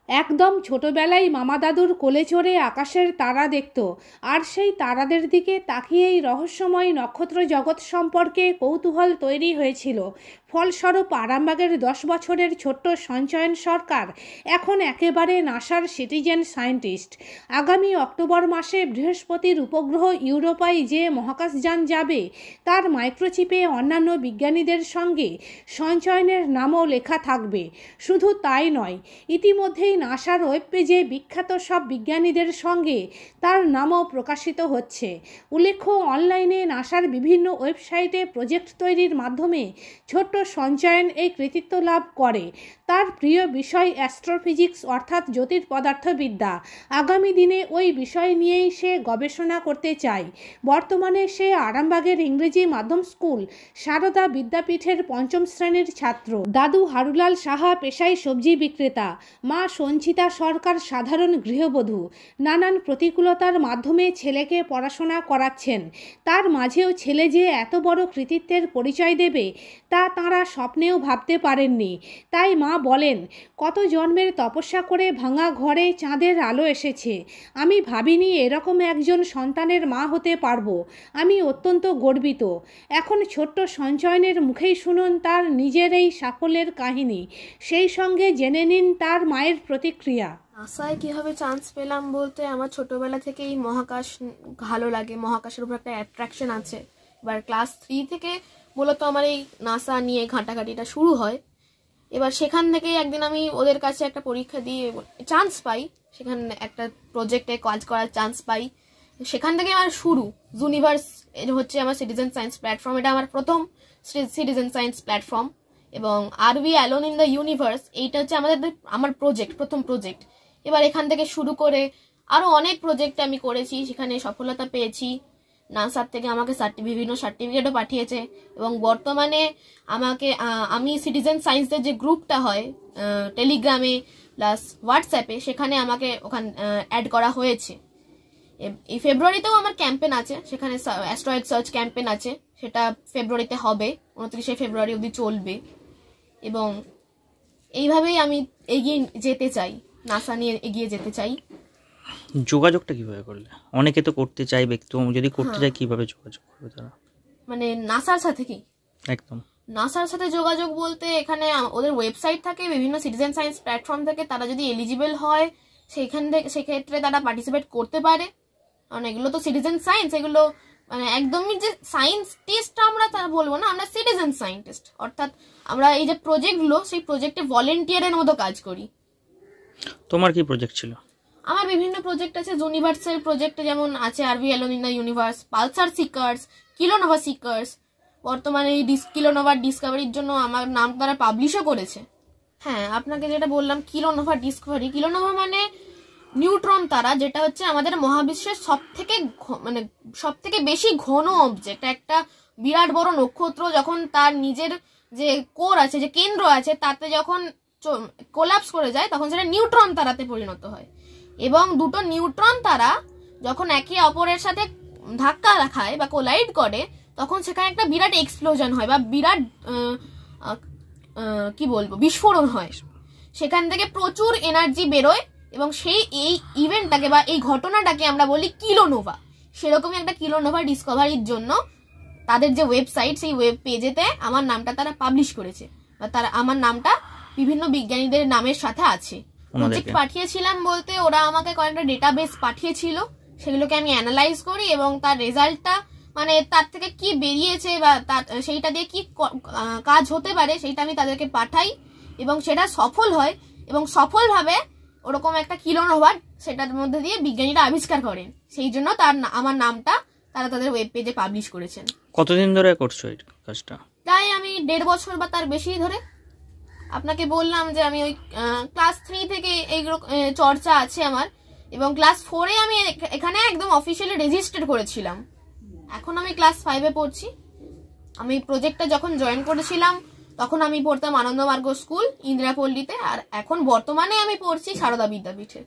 একদম ছোটবেলায় মামা দাদুর কোলে চড়ে আকাশের তারা দেখত, আর সেই তারাদের দিকে তাকিয়েই রহস্যময় নক্ষত্র জগৎ সম্পর্কে কৌতূহল তৈরি হয়েছিল। ফলস্বরূপ আরামবাগের 10 বছরের ছোট্ট সঞ্চয়ন সরকার এখন একেবারে নাসার সিটিজেন সায়েন্টিস্ট। আগামী অক্টোবর মাসে বৃহস্পতির উপগ্রহ ইউরোপায় যে মহাকাশযান যাবে, তার মাইক্রোচিপে অন্যান্য বিজ্ঞানীদের সঙ্গে সঞ্চয়নের নামও লেখা থাকবে। শুধু তাই নয়, ইতিমধ্যেই নাসার ওয়েব পেজে বিখ্যাত সব বিজ্ঞানীদের সঙ্গে তার নামও প্রকাশিত হচ্ছে। উল্লেখ্য, অনলাইনে নাসার বিভিন্ন ওয়েবসাইটে প্রজেক্ট তৈরির মাধ্যমে ছোট্ট সঞ্চয়ন এই কৃতিত্ব লাভ করে। তার প্রিয় বিষয় অ্যাস্ট্রোফিজিক্স অর্থাৎ জ্যোতির্পদার্থবিদ্যা। আগামী দিনে ওই বিষয় নিয়েই সে গবেষণা করতে চায়। বর্তমানে সে আরামবাগের ইংরেজি মাধ্যম স্কুল সারদা বিদ্যাপীঠের 5ম শ্রেণীর ছাত্র। দাদু হারুলাল সাহা পেশায় সবজি বিক্রেতা, মা সঞ্চিতা সরকার সাধারণ গৃহবধূ। নানান প্রতিকূলতার মাধ্যমে ছেলেকে পড়াশোনা করাচ্ছেন। তার মাঝেও ছেলে যে এত বড় কৃতিত্বের পরিচয় দেবে, তা তাঁরা স্বপ্নেও ভাবতে পারেননি। তাই মা বলেন, কত জন্মের তপস্যা করে ভাঙা ঘরে চাঁদের আলো এসেছে। আমি ভাবিনি এরকম একজন সন্তানের মা হতে পারবো। আমি অত্যন্ত গর্বিত। এখন ছোট্ট সঞ্চয়নের মুখেই শুনুন তার নিজের এই সাফল্যের কাহিনী। সেই সঙ্গে জেনে নিন তার মায়ের প্রতিক্রিয়া। নাসায় কীভাবে চান্স পেলাম বলতে, আমার ছোটোবেলা থেকেই মহাকাশ ভালো লাগে, মহাকাশের উপর একটা অ্যাট্রাকশন আছে। এবার ক্লাস 3 থেকে মূলত আমার এই নাসা নিয়ে ঘাঁটাঘাঁটিটা শুরু হয়। এবার সেখান থেকেই একদিন আমি ওদের কাছে একটা পরীক্ষা দিয়ে চান্স পাই, সেখানে একটা প্রজেক্টে কাজ করার চান্স পাই। সেখান থেকে আমার শুরু। ইউনিভার্স হচ্ছে আমার সিটিজেন সায়েন্স প্ল্যাটফর্ম, এটা আমার প্রথম সিটিজেন সায়েন্স প্ল্যাটফর্ম। এবং are we alone in the universe, এইটা হচ্ছে আমার প্রথম প্রজেক্ট। এবার এখান থেকে শুরু করে আরও অনেক প্রজেক্ট আমি করেছি, সেখানে সফলতা পেয়েছি। নাসার থেকে আমাকে বিভিন্ন সার্টিফিকেটও পাঠিয়েছে। এবং বর্তমানে আমি সিটিজেন সায়েন্সের যে গ্রুপটা হয় টেলিগ্রামে প্লাস হোয়াটসঅ্যাপে, সেখানে আমাকে অ্যাড করা হয়েছে। এই ফেব্রুয়ারিতেও আমার ক্যাম্পেন আছে, সেখানে অ্যাস্ট্রয়েড সার্চ ক্যাম্পেন আছে, সেটা ফেব্রুয়ারিতে হবে, 29শে ফেব্রুয়ারি অবধি চলবে। এবং এইভাবেই আমি এগিয়ে যেতে চাই, নাসা নিয়ে এগিয়ে যেতে চাই। যোগাযোগটা কিভাবে করলে? অনেকে তো করতে চাইবে, তো যদি করতে চায় কিভাবে যোগাযোগ করবে তারা? মানে নাসার সাথে কি? একদম নাসার সাথে যোগাযোগ বলতে, এখানে ওদের ওয়েবসাইট থাকে, বিভিন্ন সিটিজেন সায়েন্স প্ল্যাটফর্ম থেকে তারা যদি এলিজিবল হয় সেক্ষেত্রে তারা পার্টিসিপেট করতে পারে। কারণ এগুলো তো সিটিজেন সায়েন্স, এগুলো মানে একদমই যে সায়েন্টিস্ট আমরা তা বলবো না, আমরা সিটিজেন সায়েন্টিস্ট। অর্থাৎ আমরা এই যে প্রজেক্টগুলো, সেই প্রজেক্টে ভলেন্টিয়ারের মতো কাজ করি। তোমার কি প্রজেক্ট ছিল? আমার বিভিন্ন প্রজেক্ট আছে। ইউনিভার্সের প্রজেক্ট যেমন আছে are we alone in the universe, pulsar seekers, kilonova seekers. বর্তমানে এই কিলোনোভার ডিসকভারির জন্য আমার নাম তারা পাবলিশও করেছে। হ্যাঁ, আপনাকে যেটা বললাম কিলোনোভা ডিসকভারি, কিলোনোভা মানে নিউট্রন তারা, যেটা হচ্ছে আমাদের মহাবিশ্বের সব থেকে বেশি ঘন অবজেক্ট। একটা বিরাট বড় নক্ষত্র যখন তার নিজের যে কোর আছে, যে কেন্দ্র আছে, তাতে যখন কোলাপস করে যায়, তখন সেটা নিউট্রন তারাতে পরিণত হয়। এবং দুটো নিউট্রন তারা যখন একে অপরের সাথে ধাক্কা খায় বা কোলাইড করে, তখন সেখানে একটা বিরাট এক্সপ্লোশন হয় বা বিরাট বিস্ফোরণ হয়। সেখান থেকে প্রচুর এনার্জি বেরোয় এবং এই ইভেন্টটাকে বা এই ঘটনাটাকে আমরা বলি কিলোনোভা। সেরকমই একটা কিলোনোভা ডিসকভারির জন্য তাদের যে ওয়েবসাইট, সেই ওয়েব পেজেতে আমার নামটা তারা পাবলিশ করেছে, বা আমার নামটা বিভিন্ন বিজ্ঞানীদের নামের সাথে আছে। প্রজেক্ট পাঠিয়েছিলাম বলতে, ওরা আমাকে কয়েকটা ডেটাবেস পাঠিয়েছিল, সেগুলোকে আমি অ্যানালাইজ করি এবং তার রেজাল্টটা মানে তার থেকে কি বেরিয়েছে বা সেইটা দিয়ে কি কাজ হতে পারে, সেইটা আমি তাদেরকে পাঠাই এবং সেটা সফল হয়। এবং সফলভাবে ওরকম একটা কিলোনোভা সেটার মধ্যে দিয়ে বিজ্ঞানীরা আবিষ্কার করেন। সেই জন্য আমার নামটা তারা তাদের ওয়েব পেজে পাবলিশ করেছেন। কতদিন ধরে করছো এই কাজটা? তাই আমি 1.5 বছর বা তার বেশি ধরে। আপনাকে বললাম যে আমি ওই ক্লাস 3 থেকে এইগুলো চর্চা আছে আমার। এবং ক্লাস 4-এ আমি এখানে একদম অফিসিয়ালি রেজিস্টার করেছিলাম। এখন আমি ক্লাস 5-এ পড়ছি। আমি প্রজেক্টটা যখন জয়েন করেছিলাম তখন আমি পড়তাম আনন্দমার্গ স্কুল ইন্দিরাপল্লীতে, আর এখন বর্তমানে আমি পড়ছি সারদা বিদ্যাপীঠে।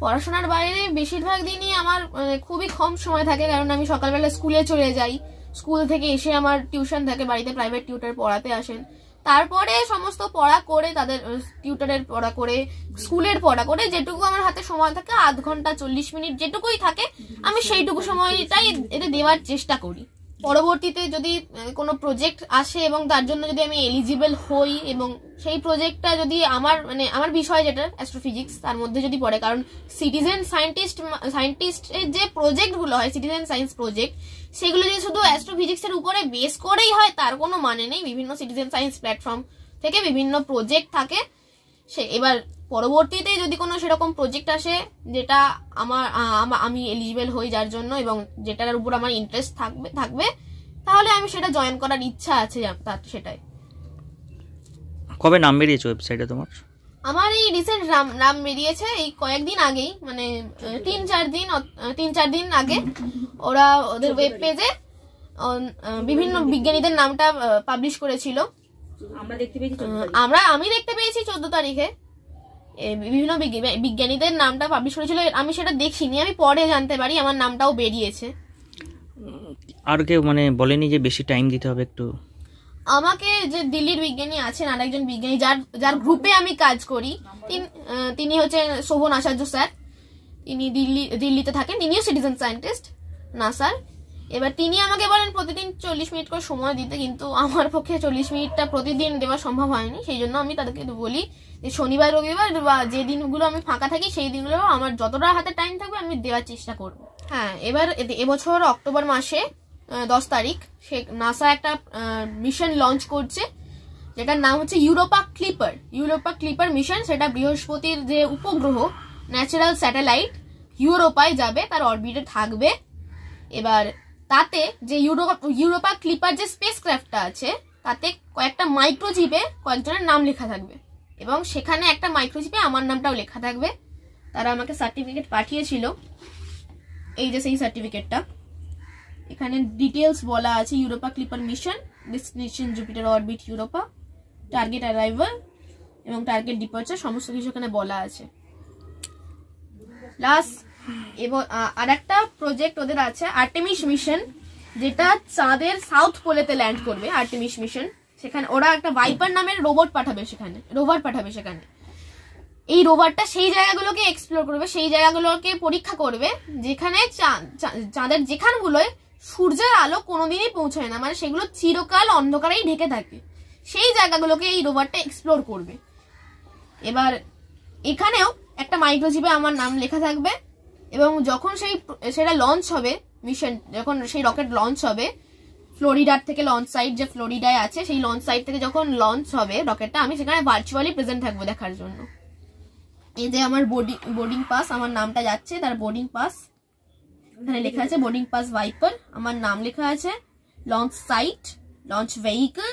পড়াশোনার বাইরে বেশিরভাগ দিনই আমার খুবই কম সময় থাকে, কারণ আমি সকালবেলা স্কুলে চলে যাই। স্কুল থেকে এসে আমার টিউশন থাকে, বাড়িতে প্রাইভেট টিউটর পড়াতে আসেন। তারপরে সমস্ত পড়া করে, তাদের টিউটরের পড়া করে, স্কুলের পড়া করে, যেটুকু আমার হাতে সময় থাকে, আধ ঘন্টা 40 মিনিট যেটুকুই থাকে, আমি সেইটুকু সময়টাই এতে দেওয়ার চেষ্টা করি। পরবর্তীতে যদি কোনো প্রজেক্ট আসে এবং তার জন্য যদি আমি এলিজিবল হই, এবং সেই প্রজেক্টটা যদি আমার বিষয় যেটা অ্যাস্ট্রোফিজিক্স, তার মধ্যে যদি পড়ে, কারণ সিটিজেন সায়েন্টিস্টের যে প্রজেক্টগুলো হয়, সিটিজেন সায়েন্স প্রজেক্ট, সেগুলো যদি শুধু অ্যাস্ট্রোফিজিক্সের উপরে বেস করেই হয়, তার কোনো মানে নেই। বিভিন্ন সিটিজেন সায়েন্স প্ল্যাটফর্ম থেকে বিভিন্ন প্রজেক্ট থাকে। এবার পরবর্তীতে যদি কোনো সেরকম প্রজেক্ট আসে যেটা আমি এলিজিবল হই যার জন্য, এবং যেটার উপর আমার ইন্টারেস্ট থাকবে, তাহলে আমি সেটা জয়েন করার ইচ্ছা আছে সেটাই। কবে নাম বেরিয়েছে ওয়েবসাইটে তোমার? আমার এই রিসেন্ট নাম বেরিয়েছে, এই কয়েকদিন আগেই, মানে 3-4 দিন আগে ওরা ওদের ওয়েব পেজে বিভিন্ন বিজ্ঞানীদের নামটা পাবলিশ করেছিল। আমি দেখতে পেয়েছি 14 তারিখে বিভিন্ন বিজ্ঞানীদের নামটা পাবলিশ করেছিল। আমি সেটা দেখিনি, আমি পরে জানতে পারি আমার নামটাও বেরিয়েছে। আর কেউ মানে বলেনি যে বেশি টাইম দিতে হবে একটু? আমাকে যে দিল্লির বিজ্ঞানী আছেন, আরেকজন বিজ্ঞানী যার গ্রুপে আমি কাজ করি, তিনি হচ্ছেন শোভন আচার্য স্যার। তিনি দিল্লিতে থাকেন, তিনিও সিটিজেন সায়েন্টিস্ট নাসার। এবার তিনি আমাকে বলেন প্রতিদিন 40 মিনিট করে সময় দিতে, কিন্তু আমার পক্ষে 40 মিনিটটা প্রতিদিন দেওয়া সম্ভব হয়নি। সেই জন্য আমি তাদেরকে বলি যে শনিবার রবিবার বা যে দিনগুলো আমি ফাঁকা থাকি, সেই দিনগুলো আমার যতটা হাতে টাইম থাকবে আমি দেওয়ার চেষ্টা করব। হ্যাঁ, এবার এবছর অক্টোবর মাসে 10 তারিখ নাসা একটা মিশন লঞ্চ করছে, যেটার নাম হচ্ছে ইউরোপা ক্লিপার মিশন। সেটা বৃহস্পতির যে উপগ্রহ ন্যাচারাল স্যাটেলাইট ইউরোপায় যাবে, তার অরবিটে থাকবে। এবার তাতে যে ইউরোপা ক্লিপার যে স্পেস ক্রাফটটা আছে, তাতে কয়েকটা মাইক্রোচিপে কয়েকজনের নাম লেখা থাকবে, এবং সেখানে একটা মাইক্রোচিপে আমার নামটাও লেখা থাকবে। তারা আমাকে সার্টিফিকেট পাঠিয়েছিল, এই যে সেই সার্টিফিকেটটা। এখানে ডিটেলস বলা আছে, Europa clipper mission, destination Jupiter orbit Europa, target arrival এবং টার্গেট ডিপার্চার, সমস্ত কিছু এখানে বলা আছে। প্লাস এবং আর একটা প্রজেক্ট ওদের আছে, আর্টেমিস মিশন, যেটা চাঁদের সাউথ পোলেতে ল্যান্ড করবে। আর্টেমিস মিশন, সেখানে ওরা একটা ভাইপার নামের রোভার পাঠাবে সেখানে। এই রোভারটা সেই জায়গাগুলোকে এক্সপ্লোর করবে, সেই জায়গাগুলোকে পরীক্ষা করবে যেখানে চাঁদের যেখানগুলোয় সূর্যের আলো কোনোদিনই পৌঁছায় না, মানে সেগুলো চিরকাল অন্ধকারেই ঢেকে থাকে, সেই জায়গাগুলোকে এই রোভারটা এক্সপ্লোর করবে। এবার এখানেও একটা মাইক্রোচিপে আমার নাম লেখা থাকবে, এবং যখন সেটা লঞ্চ হবে, মিশন যখন সেই রকেট লঞ্চ হবে, ফ্লোরিডার থেকে লঞ্চ সাইট যে ফ্লোরিডায় আছে, সেই লঞ্চ সাইট থেকে যখন লঞ্চ হবে রকেটটা, আমি সেখানে ভার্চুয়ালি প্রেজেন্ট থাকবো দেখার জন্য। এই যে আমার বোর্ডিং পাস, আমার নামটা যাচ্ছে, তার বোর্ডিং পাস এখানে লেখা আছে, বোর্ডিং পাস ভাইপার, আমার নাম লেখা আছে, লঞ্চ সাইট, লঞ্চ ভেহিকল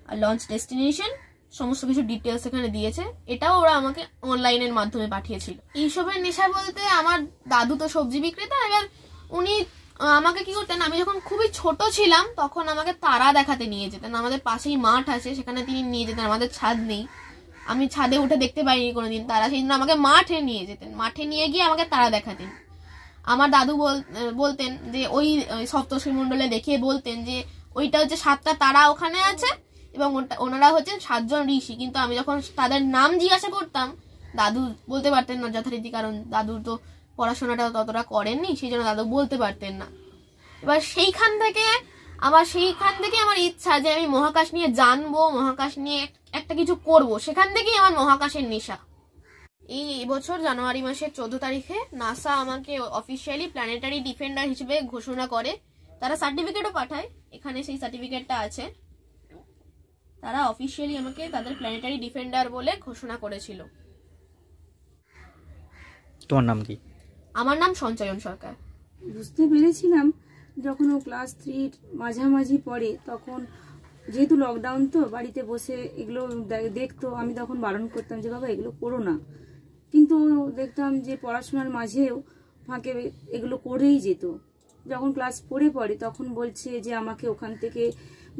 আর লঞ্চ ডেস্টিনেশন, সমস্ত কিছু ডিটেলস এখানে দিয়েছে। এটাও ওরা আমাকে অনলাইনের মাধ্যমে পাঠিয়েছিল। এইসবের নেশা বলতে, আমার দাদু তো সবজি বিক্রেতা, এবার উনি আমাকে কি করতেন, আমি যখন খুবই ছোট ছিলাম তখন আমাকে তারা দেখাতে নিয়ে যেতেন। আমাদের পাশেই মাঠ আছে, সেখানে তিনি নিয়ে যেতেন। আমাদের ছাদ নেই, আমি ছাদে উঠে দেখতে পাইনি কোনোদিন তারা, সেই জন্য আমাকে মাঠে নিয়ে যেতেন। মাঠে নিয়ে গিয়ে আমাকে তারা দেখাতেন। আমার দাদু বলতেন যে ওই সপ্তর্ষি মণ্ডলে দেখিয়ে বলতেন যে ওইটা হচ্ছে 7টা তারা ওখানে আছে, এবং ওনারা হচ্ছেন 7 জন ঋষি। কিন্তু আমি যখন তাদের নাম জিজ্ঞাসা করতাম, দাদু বলতে পারতেন না যথারীতি, কারণ দাদুর তো পড়াশোনাটা ততটা করেননি, সেই জন্য দাদু বলতে পারতেন না। এবার সেইখান থেকে আমার ইচ্ছা যে আমি মহাকাশ নিয়ে জানবো, মহাকাশ নিয়ে একটা কিছু করব, সেখান থেকেই আমার মহাকাশের নেশা। এই বছর জানুয়ারি মাসের 14 তারিখে নাসা আমাকে অফিসিয়ালি প্ল্যানেটারি ডিফেন্ডার হিসেবে ঘোষণা করে। তারা সার্টিফিকেটও পাঠায়, এখানে সেই সার্টিফিকেটটা আছে। তারা অফিসিয়ালি আমাকে তাদের প্ল্যানেটারি ডিফেন্ডার বলে ঘোষণা করেছিল। তোমার নাম কি? আমার নাম সঞ্চয়ন সরকার। বুঝতে পেরেছিলাম যখন ও ক্লাস 3 মাঝামাঝি পড়ে, তখন যেহেতু লকডাউন তো বাড়িতে বসে এগুলো দেখতো, আমি তখন বারণ করতাম যে বাবা এগুলো করো না, কিন্তু দেখতাম যে পড়াশোনার মাঝেও ফাঁকে এগুলো করেই যেত। যখন ক্লাস 4-এ পড়ে তখন বলছে যে আমাকে ওখান থেকে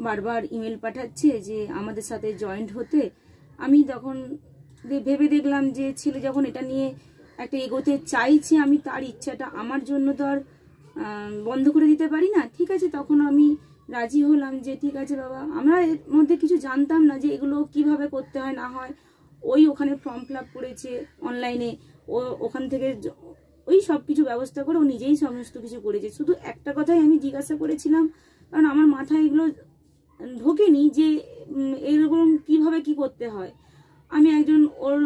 বারবার ইমেল পাঠাচ্ছে যে আমাদের সাথে জয়েন্ট হতে। আমি তখন ভেবে দেখলাম যে ছেলে যখন এটা নিয়ে একটা এগোতে চাইছে, আমি তার ইচ্ছাটা আমার জন্য তো আর বন্ধ করে দিতে পারি না। ঠিক আছে, তখন আমি রাজি হলাম যে ঠিক আছে বাবা। আমরা এর মধ্যে কিছু জানতাম না যে এগুলো কিভাবে করতে হয় না হয়। ওখানে ফর্ম ফিল আপ করেছে অনলাইনে, ওখান থেকে ওই সব কিছু ব্যবস্থা করে ও নিজেই সমস্ত কিছু করেছে। শুধু একটা কথাই আমি জিজ্ঞাসা করেছিলাম, কারণ আমার মাথায় এগুলো ঢোকেনি যে এরকম কিভাবে কি করতে হয়। আমি একজন ওর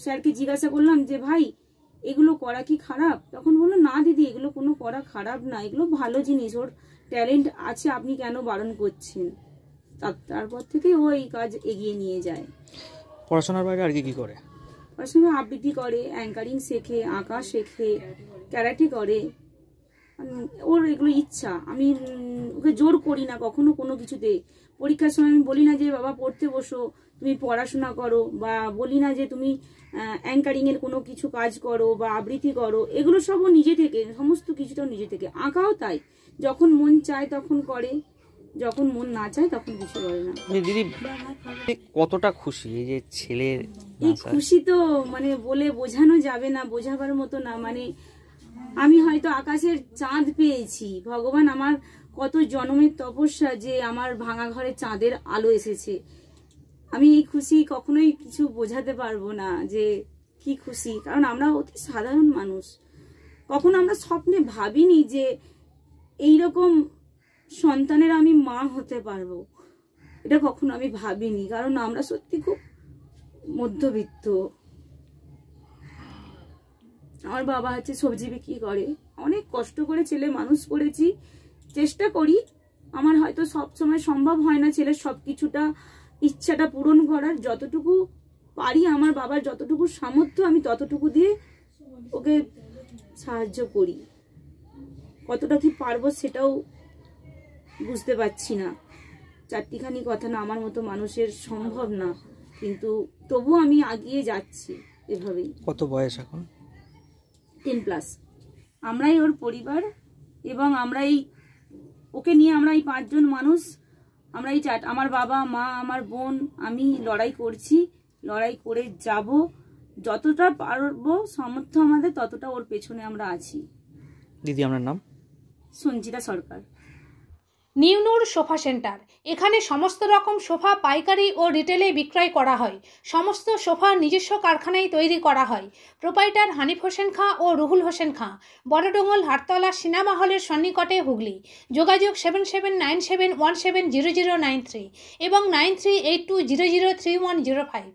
স্যারকে জিজ্ঞাসা করলাম যে ভাই এগুলো করা কি খারাপ? তখন বললো না দিদি, এগুলো কোনো করা খারাপ না, এগুলো ভালো জিনিস, ওর ট্যালেন্ট আছে, আপনি কেন বারণ করছেন? তারপর থেকে ও এই কাজ এগিয়ে নিয়ে যায়। পড়াশোনার বাইরে আর কি কি করে? পড়াশোনা আবৃত্তি করে, অ্যাঙ্কারিং শেখে, আঁকা শেখে, ক্যারাটে করে। ওর এগুলো ইচ্ছা। আমি ওকে জোর করি না কখনো কোনো কিছুতে। পরীক্ষার সময় আমি বলি না যে বাবা পড়তে বসো, তুমি পড়াশোনা করো, বা বলি না যে তুমি অ্যাঙ্কারিং এর কোনো কিছু কাজ করো বা আবৃত্তি করো। এগুলো সব ও নিজে থেকে, সমস্ত কিছুটাও নিজে থেকে। আঁকাও তাই, যখন মন চায় তখন করে, যখন মন না চায় তখন কিছু করে না। দিদি কতটা খুশি এই যে ছেলের এই খুশি তো মানে বলে বোঝানো যাবে না, বোঝাবার মতো না। মানে আমি হয়তো আকাশের চাঁদ পেয়েছি, ভগবান আমার কত জন্মের তপস্যা যে আমার ভাঙা ঘরে চাঁদের আলো এসেছে। আমি এই খুশি কখনোই কিছু বোঝাতে পারবো না যে কি খুশি, কারণ আমরা অতি সাধারণ মানুষ। কখনো আমরা স্বপ্নে ভাবিনি যে এইরকম সন্তানের আমি মা হতে পারবো, এটা কখনো আমি ভাবিনি, কারণ আমরা সত্যি খুব মধ্যবিত্ত। আমার বাবা হচ্ছে সবজি বিক্রি করে, অনেক কষ্ট করে ছেলে মানুষ করেছি। চেষ্টা করি, আমার হয়তো সব সময় সম্ভব হয় না ছেলের সবকিছুটা ইচ্ছাটা পূরণ করার। যতটুকু পারি, আমার বাবার যতটুকু সামর্থ্য, আমি ততটুকু দিয়ে ওকে সাহায্য করি। কতটা কি পারবো সেটাও বুঝতে পারছি না। চারটিখানি কথা না, আমার মতো মানুষের সম্ভব না, কিন্তু তবু আমি এগিয়ে যাচ্ছি এভাবেই। কত বয়স এখন? 10+। আমরাই ওর পরিবার, এবং আমরাই ওকে নিয়ে, আমরা এই 5 জন মানুষ, আমরা এই আমার বাবা মা, আমার বোন, আমি লড়াই করছি, লড়াই করে যাব। যতটা পারবো সামর্থ্য আমাদের, ততটা ওর পেছনে আমরা আছি। দিদি আপনার নাম? সঞ্চিতা সরকার। নিউ নূর সোফা সেন্টার, এখানে সমস্ত রকম সোফা পাইকারি ও রিটেলে বিক্রয় করা হয়। সমস্ত সোফা নিজস্ব কারখানায় তৈরি করা হয়। প্রোপাইটার হানিফ হোসেন খাঁ ও রুহুল হোসেন খাঁ, বড়ডোঙ্গল হাটতলা সিনেমা হলের সন্নিকটে, হুগলি। যোগাযোগ 7797170093 এবং 9382003105।